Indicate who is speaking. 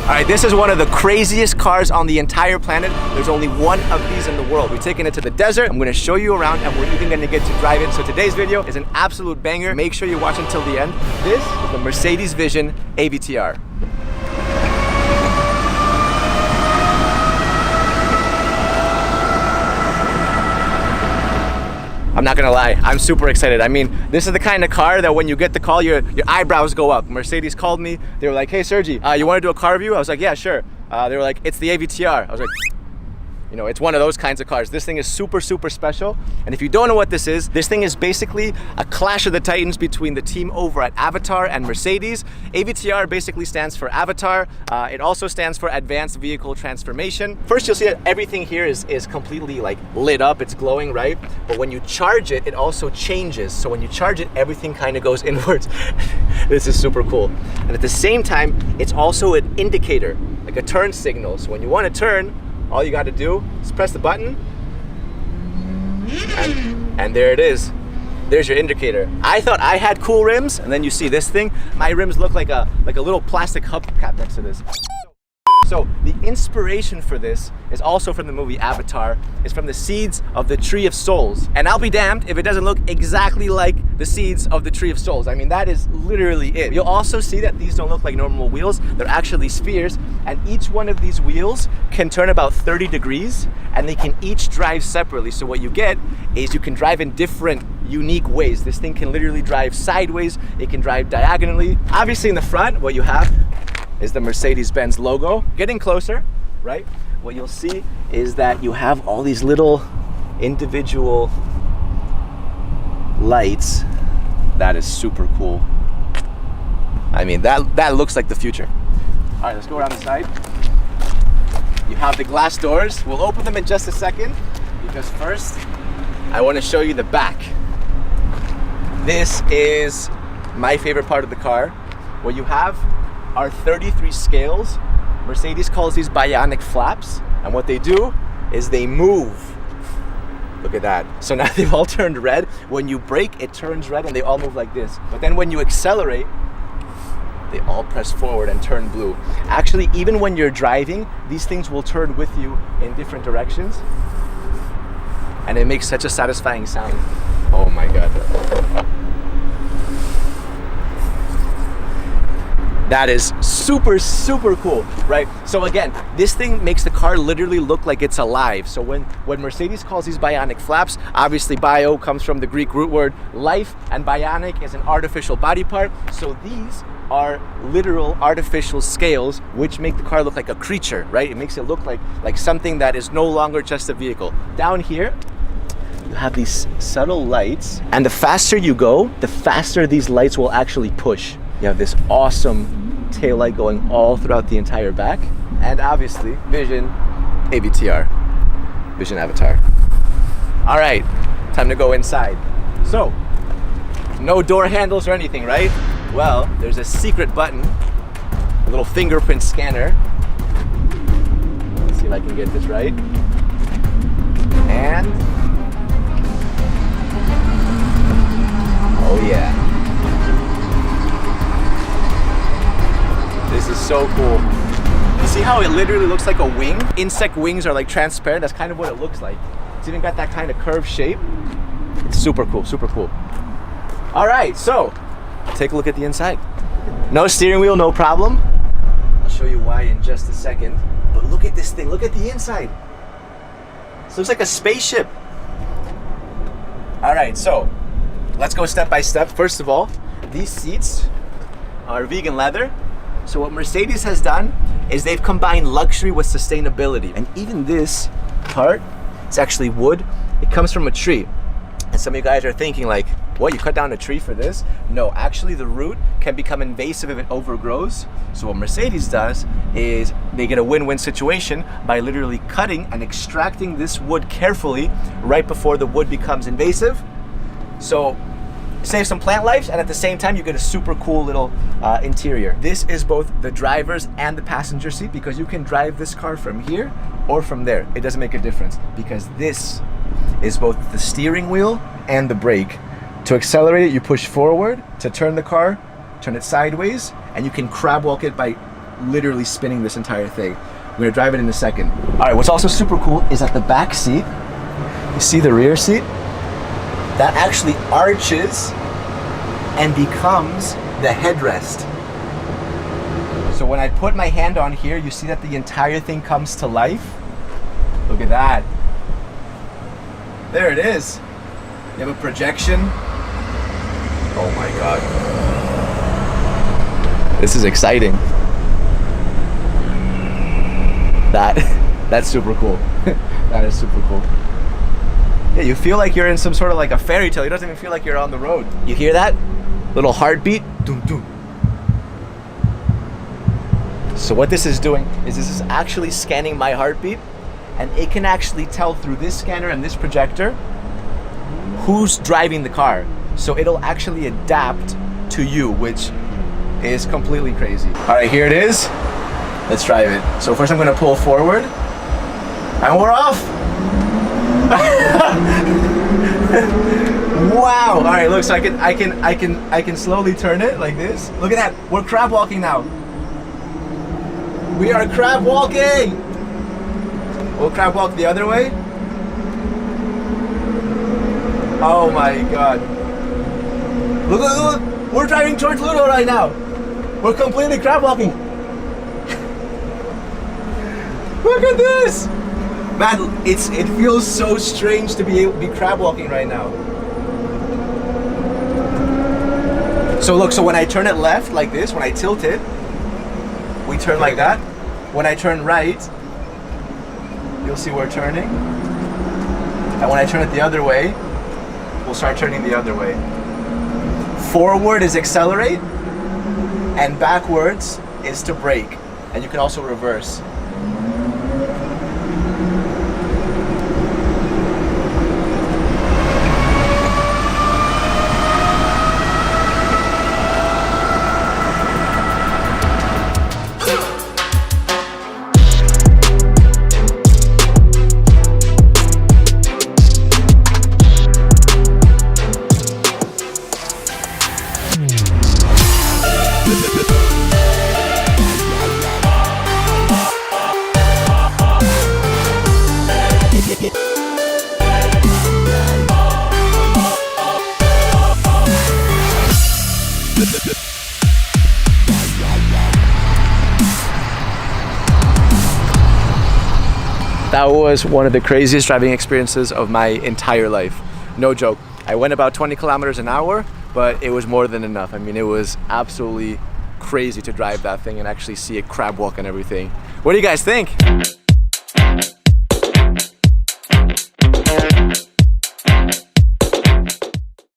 Speaker 1: All right, this is one of the craziest cars on the entire planet. There's only one of these in the world. We're taking it to the desert. I'm gonna show you around and we're even gonna get to drive it. So today's video is an absolute banger. Make sure you watch until the end. This is the Mercedes Vision AVTR. I'm not gonna lie, I'm super excited. I mean, this is the kind of car that when you get the call, your eyebrows go up. Mercedes called me. They were like, hey Sergi, you wanna do a car review? I was like, yeah, sure. They were like, it's the AVTR. I was like, you know, it's one of those kinds of cars. This thing is super, super special. And if you don't know what this thing is basically a clash of the titans between the team over at Avatar and Mercedes. AVTR basically stands for Avatar. It also stands for Advanced Vehicle Transformation. First, you'll see that everything here is completely like lit up, it's glowing, right? But when you charge it, it also changes. So when you charge it, everything kind of goes inwards. This is super cool. And at the same time, it's also an indicator, like a turn signal. So when you want to turn, all you got to do is press the button and there it is. There's your indicator. I thought I had cool rims, and then you see this thing. My rims look like a little plastic hubcap next to this. So the inspiration for this is also from the movie Avatar. It's from the seeds of the Tree of Souls. And I'll be damned if it doesn't look exactly like the seeds of the Tree of Souls. I mean, that is literally it. You'll also see that these don't look like normal wheels. They're actually spheres. And each one of these wheels can turn about 30 degrees and they can each drive separately. So what you get is you can drive in different unique ways. This thing can literally drive sideways. It can drive diagonally. Obviously in the front, what you have is the Mercedes-Benz logo. Getting closer, right? What you'll see is that you have all these little individual lights. That is super cool. I mean, that looks like the future. All right, let's go around the side. You have the glass doors. We'll open them in just a second because first, I want to show you the back. This is my favorite part of the car. What you have are 33 scales. Mercedes calls these bionic flaps, and what they do is they move. Look at that. So now they've all turned red. When you brake, it turns red and they all move like this. But then when you accelerate, they all press forward and turn blue. Actually, even when you're driving, these things will turn with you in different directions. And it makes such a satisfying sound. Oh my God. That is super, super cool, right? So again, this thing makes the car literally look like it's alive. So when Mercedes calls these bionic flaps, obviously bio comes from the Greek root word life, and bionic is an artificial body part. So these are literal artificial scales which make the car look like a creature, right? It makes it look like something that is no longer just a vehicle. Down here, you have these subtle lights, and the faster you go, the faster these lights will actually push. You have this awesome taillight going all throughout the entire back. And obviously, Vision AVTR, Vision Avatar. All right, time to go inside. So, no door handles or anything, right? Well, there's a secret button, a little fingerprint scanner. Let's see if I can get this right. And, oh yeah. This is so cool. You see how it literally looks like a wing? Insect wings are like transparent. That's kind of what it looks like. It's even got that kind of curved shape. It's super cool, super cool. All right, so take a look at the inside. No steering wheel, no problem. I'll show you why in just a second. But look at this thing, look at the inside. This looks like a spaceship. All right, so let's go step by step. First of all, these seats are vegan leather. So what Mercedes has done is they've combined luxury with sustainability. And even this part, it's actually wood. It comes from a tree. And some of you guys are thinking like, what, you cut down a tree for this? No, actually the root can become invasive if it overgrows. So what Mercedes does is they get a win-win situation by literally cutting and extracting this wood carefully right before the wood becomes invasive. So save some plant lives, and at the same time you get a super cool little interior. This is both the driver's and the passenger seat because you can drive this car from here or from there. It doesn't make a difference because this is both the steering wheel and the brake. To accelerate it, you push forward. To turn the car, turn it sideways, and you can crab walk it by literally spinning this entire thing. I'm gonna drive it in a second. All right, what's also super cool is at the back seat, you see the rear seat? That actually arches and becomes the headrest. So when I put my hand on here, you see that the entire thing comes to life. Look at that. There it is. You have a projection. Oh my God. This is exciting. That's super cool. That is super cool. Yeah, you feel like you're in some sort of like a fairy tale. It doesn't even feel like you're on the road. You hear that? Little heartbeat. Doom, doom. So what this is doing is this is actually scanning my heartbeat, and it can actually tell through this scanner and this projector who's driving the car. So it'll actually adapt to you, which is completely crazy. All right, here it is. Let's drive it. So first I'm gonna pull forward, and we're off. Wow. All right, look, so I can slowly turn it like this. Look at that. We're crab walking now. We are crab walking. We'll crab walk the other way. Oh my God. Look, look, look. We're driving towards Ludo right now. We're completely crab walking. Look at this. Man, it feels so strange to be crab walking right now. So look, so when I turn it left like this, when I tilt it, we turn like that. When I turn right, you'll see we're turning. And when I turn it the other way, we'll start turning the other way. Forward is accelerate, and backwards is to brake. And you can also reverse. That was one of the craziest driving experiences of my entire life. No joke. I went about 20 kilometers an hour, but it was more than enough. I mean, it was absolutely crazy to drive that thing and actually see it crab walk and everything. What do you guys think?